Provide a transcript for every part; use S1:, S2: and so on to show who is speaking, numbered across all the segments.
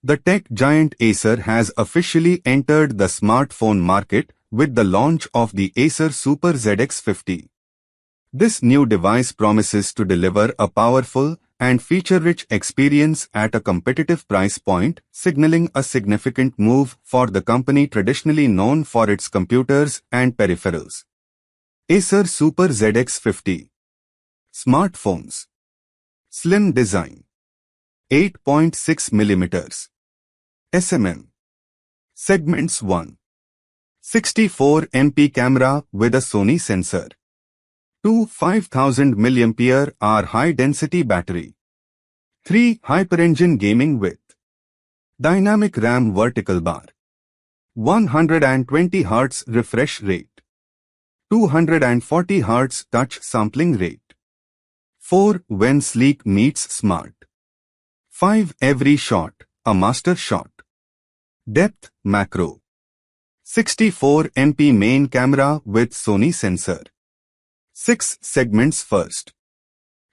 S1: The tech giant Acer has officially entered the smartphone market with the launch of the Acer Super ZX50. This new device promises to deliver a powerful and feature-rich experience at a competitive price point, signaling a significant move for the company traditionally known for its computers and peripherals. Acer Super ZX50 Smartphones Slim design 8.6mm SMM Segments 1 64MP camera with a Sony sensor 2 5000 mAh high-density battery 3 hyper-engine gaming with dynamic RAM vertical bar 120 Hz refresh rate 240 Hz touch sampling rate 4 when sleek meets smart 5 every shot a master shot depth macro 64MP main camera with Sony sensor 6 segments first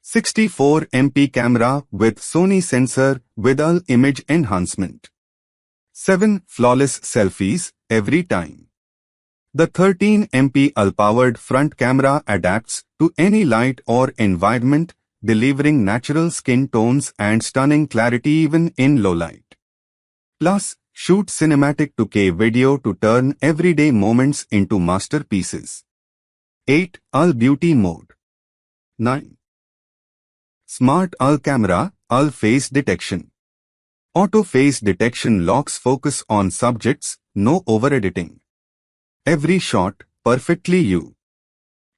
S1: 64MP camera with Sony sensor with all image enhancement 7 flawless selfies every time. The 13MP all-powered front camera adapts to any light or environment, delivering natural skin tones and stunning clarity even in low light. Plus, shoot cinematic 2K video to turn everyday moments into masterpieces. 8 All Beauty Mode 9 Smart All Camera, All Face Detection Auto Face Detection locks focus on subjects, no over-editing. Every shot, perfectly you.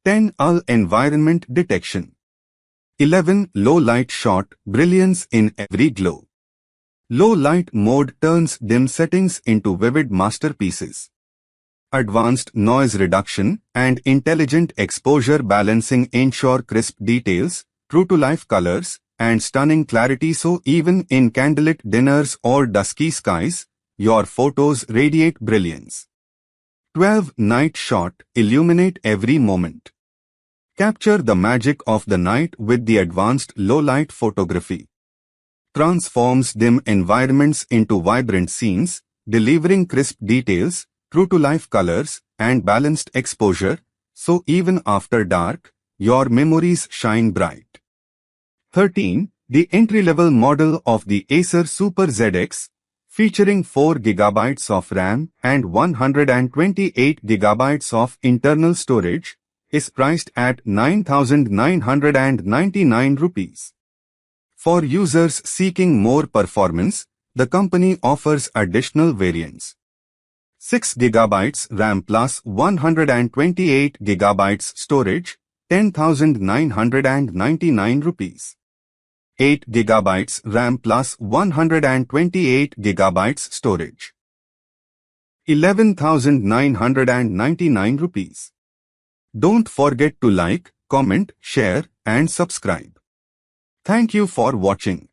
S1: 10 All Environment Detection 11 Low Light Shot, brilliance in every glow. Low Light Mode turns dim settings into vivid masterpieces. Advanced Noise Reduction and Intelligent Exposure Balancing ensure crisp details, true-to-life colors, and stunning clarity so even in candlelit dinners or dusky skies, your photos radiate brilliance. 12 Night Shot, illuminate every moment. Capture the magic of the night with the advanced low-light photography. Transforms dim environments into vibrant scenes, delivering crisp details, true-to-life colors, and balanced exposure, so even after dark, your memories shine bright. 13. The entry-level model of the Acer Super ZX, featuring 4GB of RAM and 128GB of internal storage, is priced at 9,999 rupees. For users seeking more performance, the company offers additional variants. 6GB RAM plus 128GB storage, 10,999 rupees. 8GB RAM plus 128GB storage, 11,999 rupees. Don't forget to like, comment, share, and subscribe. Thank you for watching.